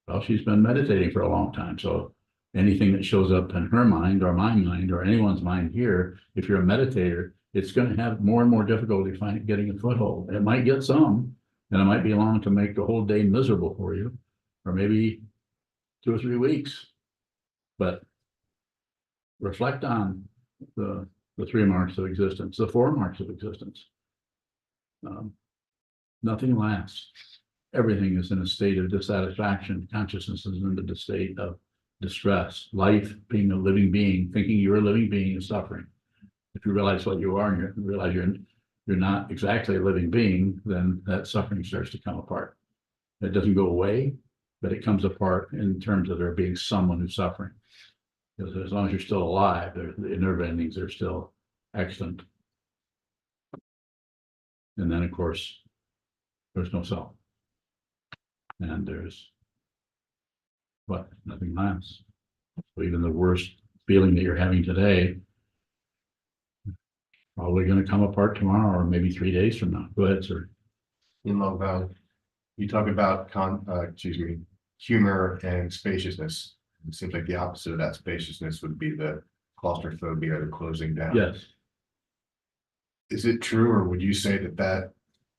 Well, she's been meditating for a long time, so anything that shows up in her mind or my mind or anyone's mind here, if you're a meditator, it's going to have more and more difficulty getting a foothold. It might get some, and it might be long to make the whole day miserable for you, or maybe 2 or 3 weeks. But reflect on the 3 marks of existence, the 4 marks of existence. Nothing lasts. Everything is in a state of dissatisfaction. Consciousness is in the state of distress. Life, being a living being, thinking you're a living being, is suffering. If you realize what you are and you realize you're not exactly a living being, then that suffering starts to come apart. It doesn't go away, but it comes apart in terms of there being someone who's suffering. Because as long as you're still alive, the nerve endings are still extant. And then, of course, there's no self. And there's what? Nothing lasts. So even the worst feeling that you're having today, probably going to come apart tomorrow or maybe 3 days from now. Go ahead, sir. In Love Valley, you talk about humor and spaciousness. It seems like the opposite of that spaciousness would be the claustrophobia or the closing down. Yes. Is it true, or would you say that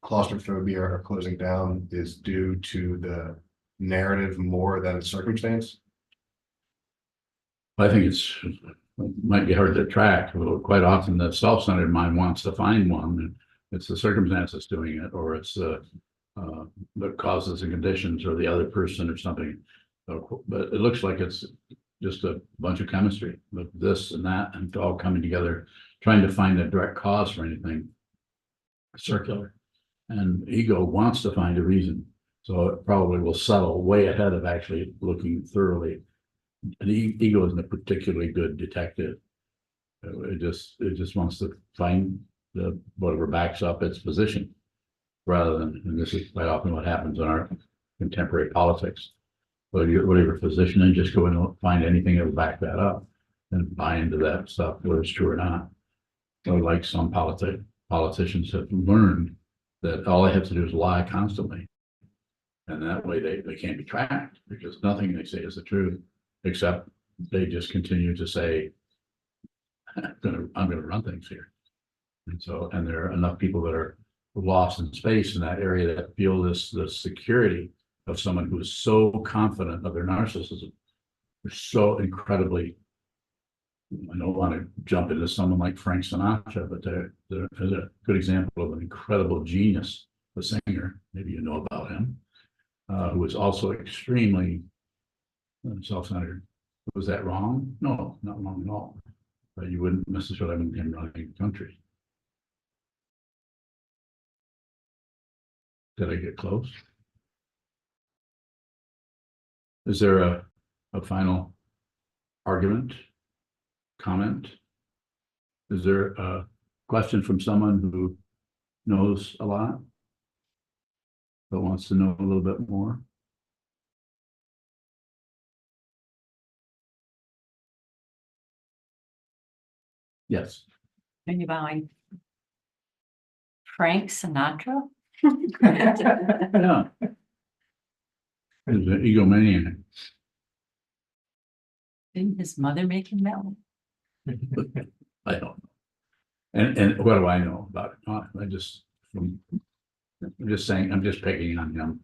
claustrophobia or closing down is due to the narrative more than circumstance? I think it might be hard to track. Quite often the self-centered mind wants to find one, and it's the circumstances doing it, or it's the causes and conditions, or the other person or something. But it looks like it's just a bunch of chemistry, with this and that, and all coming together, trying to find a direct cause for anything circular. And ego wants to find a reason, so it probably will settle way ahead of actually looking thoroughly. And ego isn't a particularly good detective. It just wants to find whatever backs up its position, rather than, and this is quite often what happens in our contemporary politics. Whatever position, and just go and find anything that will back that up and buy into that stuff, whether it's true or not. Or like some politicians have learned that all they have to do is lie constantly. And that way they can't be tracked, because nothing they say is the truth, except they just continue to say, I'm gonna run things here. And there are enough people that are lost in space in that area that feel the security of someone who is so confident of their narcissism. They're so incredibly, I don't want to jump into someone like Frank Sinatra, but they're a good example of an incredible genius, a singer, maybe you know about him, who was also extremely self-centered. Was that wrong? No, not wrong at all. But you wouldn't necessarily have him running the country. Did I get close? Is there a final argument, comment? Is there a question from someone who knows a lot, but wants to know a little bit more? Yes. Are you bowing? Frank Sinatra? Yeah. He's an egomaniac. Didn't his mother make him that one? I don't know. And what do I know about it? I'm just saying, I'm just picking on him.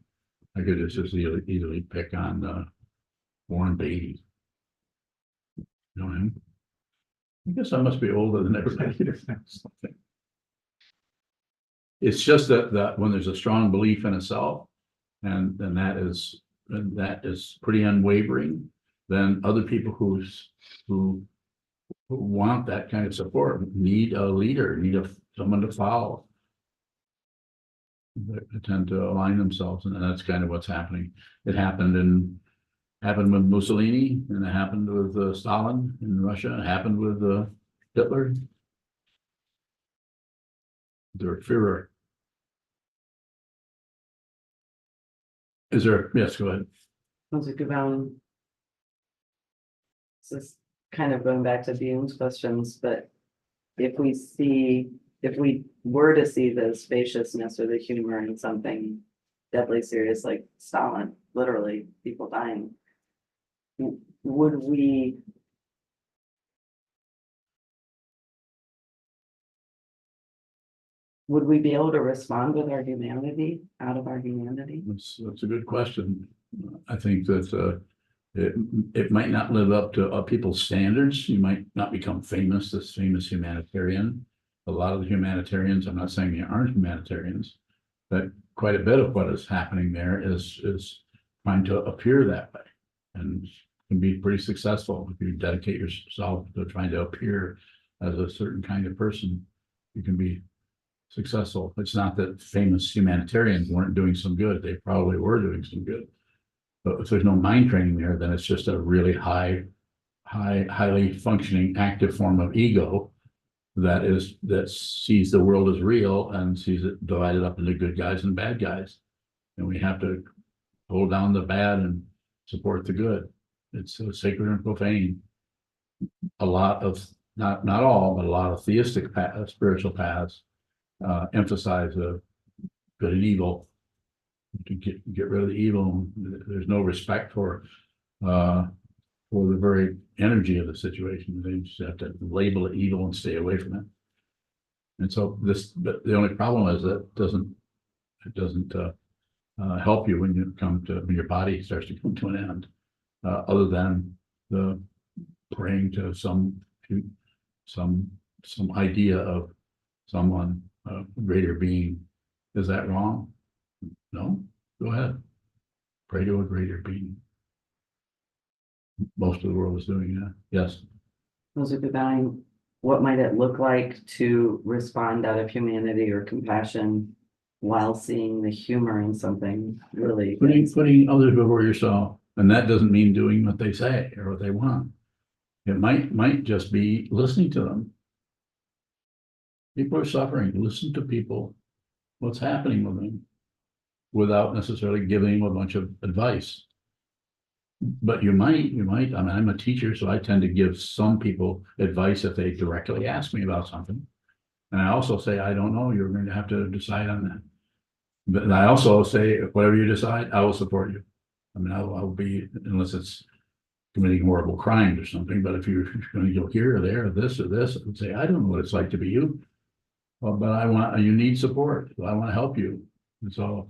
I could just easily pick on Warren Beatty. You know him? I guess I must be older than everybody. It's just that when there's a strong belief in a self, and that is pretty unwavering, then other people who want that kind of support need a leader, need someone to follow. They tend to align themselves, and that's kind of what's happening. It happened with Mussolini, and it happened with Stalin in Russia. It happened with Hitler. Der Führer. Is there? Yes, go ahead. Sokuzan. This is kind of going back to Bune's questions, but if we were to see the spaciousness or the humor in something deadly serious like Stalin, literally people dying, would we? Would we be able to respond with our humanity, out of our humanity? That's a good question. I think that it might not live up to people's standards. You might not become famous, this famous humanitarian. A lot of the humanitarians, I'm not saying they aren't humanitarians, but quite a bit of what is happening there is trying to appear that way, and can be pretty successful if you dedicate yourself to trying to appear as a certain kind of person. You can be successful. It's not that famous humanitarians weren't doing some good. They probably were doing some good. But if there's no mind training there, then it's just a really highly functioning, active form of ego that sees the world as real and sees it divided up into good guys and bad guys. And we have to hold down the bad and support the good. It's sacred and profane. A lot of, not all, but a lot of theistic spiritual paths emphasize good and evil, to get rid of the evil. There's no respect for the very energy of the situation. They just have to label it evil and stay away from it. And so but the only problem is that it doesn't help you when when your body starts to come to an end, other than the praying to some idea of someone, a greater being. Is that wrong? No, go ahead. Pray to a greater being. Most of the world is doing that. Yes. Those are divine. What might it look like to respond out of humanity or compassion while seeing the humor in something really? Putting others before yourself. And that doesn't mean doing what they say or what they want. It might just be listening to them. People are suffering. Listen to people, what's happening with them, without necessarily giving them a bunch of advice. But you might, I mean, I'm a teacher, so I tend to give some people advice if they directly ask me about something. And I also say, I don't know, you're going to have to decide on that. But I also say, whatever you decide, I will support you. I mean, I'll be, unless it's committing horrible crimes or something, but if you're going to go here or there, or this, I would say, I don't know what it's like to be you. Well, but you need support. I want to help you. And so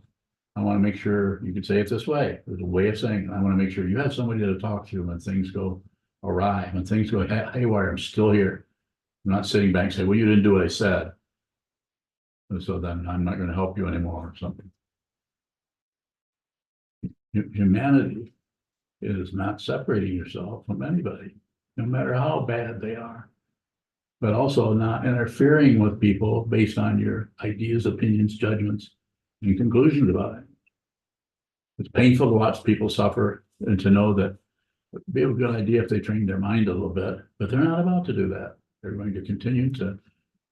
I want to make sure, you could say it this way. There's a way of saying it. I want to make sure you have somebody to talk to when things go awry, when things go haywire. I'm still here. I'm not sitting back and saying, well, you didn't do what I said. And so then I'm not going to help you anymore or something. Humanity is not separating yourself from anybody, no matter how bad they are, but also not interfering with people based on your ideas, opinions, judgments, and conclusions about it. It's painful to watch people suffer and to know that it'd be a good idea if they trained their mind a little bit, but they're not about to do that. They're going to continue to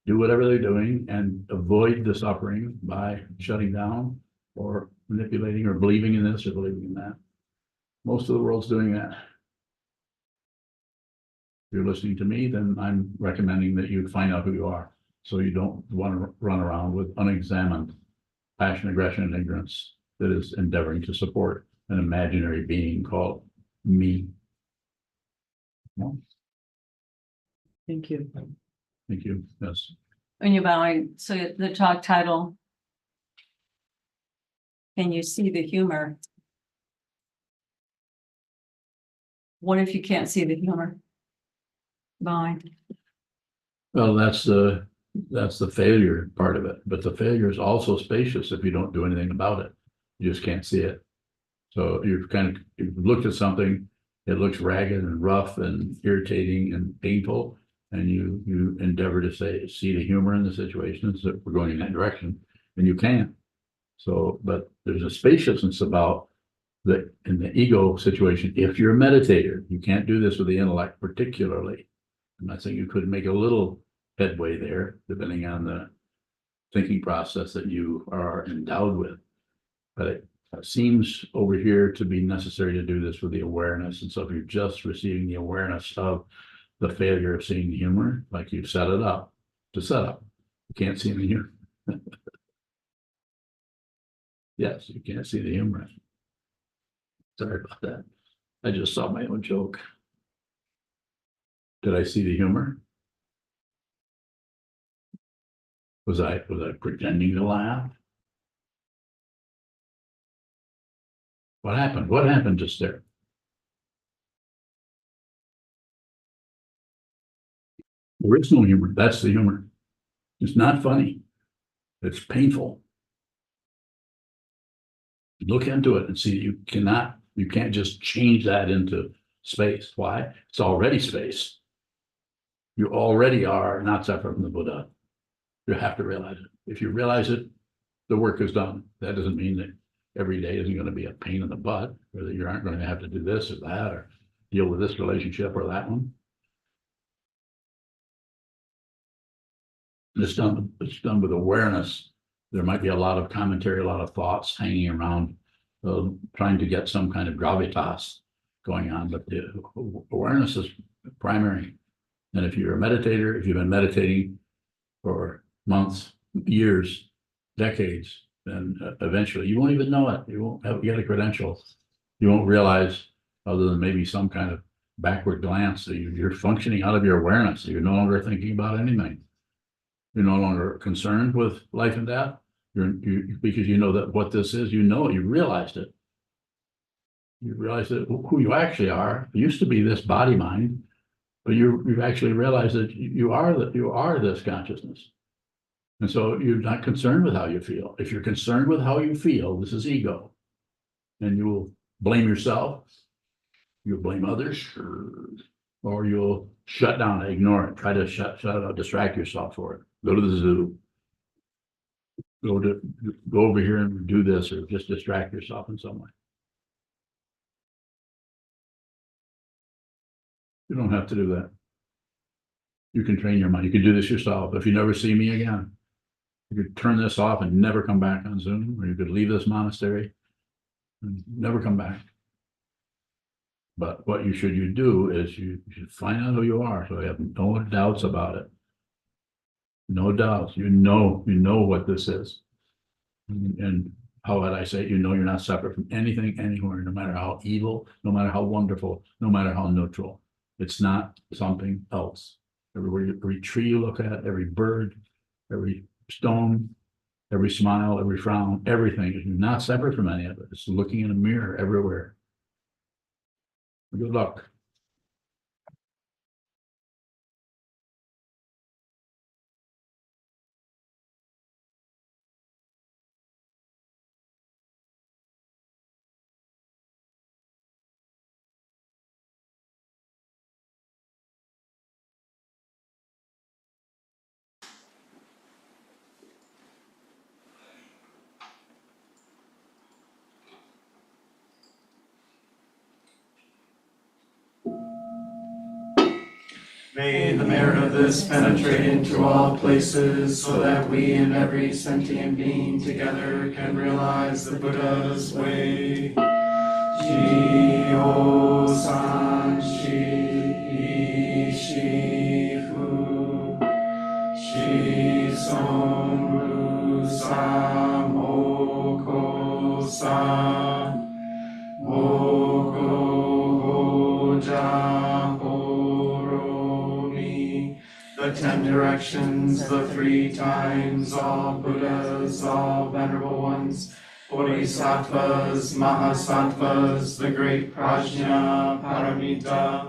do whatever they're doing and avoid the suffering by shutting down or manipulating or believing in this or believing in that. Most of the world's doing that. If you're listening to me, then I'm recommending that you find out who you are, so you don't want to run around with unexamined passion, aggression, and ignorance that is endeavoring to support an imaginary being called me. Well, Thank you. thank you. Yes. When you're bowing, so the talk title. Can you see the humor? What if you can't see the humor? Bowing. Well, that's the failure part of it, but the failure is also spacious if you don't do anything about it. You just can't see it. So you've looked at something, it looks ragged and rough and irritating and painful, and you endeavor to see the humor in the situation, so we're going in that direction, and you can't. So, but there's a spaciousness about in the ego situation. If you're a meditator, you can't do this with the intellect particularly. I'm not saying you could make a little headway there, depending on the thinking process that you are endowed with. But it seems over here to be necessary to do this with the awareness. And so if you're just receiving the awareness of the failure of seeing the humor, like you set it up to set up, you can't see the humor. Yes, you can't see the humor. Sorry about that. I just saw my own joke. Did I see the humor? Was I pretending to laugh? What happened? What happened just there? There is no humor. That's the humor. It's not funny. It's painful. Look into it and see you can't just change that into space. Why? It's already space. You already are not separate from the Buddha. You have to realize it. If you realize it, the work is done. That doesn't mean that every day isn't going to be a pain in the butt, or that you aren't going to have to do this or that, or deal with this relationship or that one. It's done with awareness. There might be a lot of commentary, a lot of thoughts hanging around, trying to get some kind of gravitas going on, but the awareness is primary. And if you're a meditator, if you've been meditating for months, years, decades, then eventually you won't even know it. You won't get a credential. You won't realize, other than maybe some kind of backward glance, that you're functioning out of your awareness. You're no longer thinking about anything. You're no longer concerned with life and death. Because you know that what this is, you realized it. You realize that who you actually are. It used to be this body mind, but you've actually realized that you are this consciousness. And so you're not concerned with how you feel. If you're concerned with how you feel, this is ego. And you will blame yourself, you'll blame others, or you'll shut down, ignore it, try to shut it out, distract yourself for it. Go to the zoo. Go over here and do this, or just distract yourself in some way. You don't have to do that. You can train your mind. You can do this yourself. If you never see me again, you could turn this off and never come back on Zoom, or you could leave this monastery and never come back. But what you do is you should find out who you are, so you have no doubts about it. No doubts. You know what this is. And how would I say, you're not separate from anything, anywhere, no matter how evil, no matter how wonderful, no matter how neutral. It's not something else. Every tree you look at, every bird, every stone, every smile, every frown, everything is not separate from any of it. It's looking in a mirror everywhere. Good luck. May the merit of this penetrate into all places, so that we and every sentient being together can realize the Buddha's way. Ji-o-san shi-fu, shi-som-ru-sa-moko-sa, moko-ho-ja-ho-ro-mi. The 10 directions, the 3 times, all Buddhas, all venerable ones, Bodhisattvas, Mahasattvas, the great Prajna, Paramita.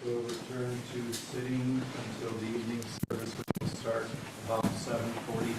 We'll return to sitting until the evening service, which will start about 7:40.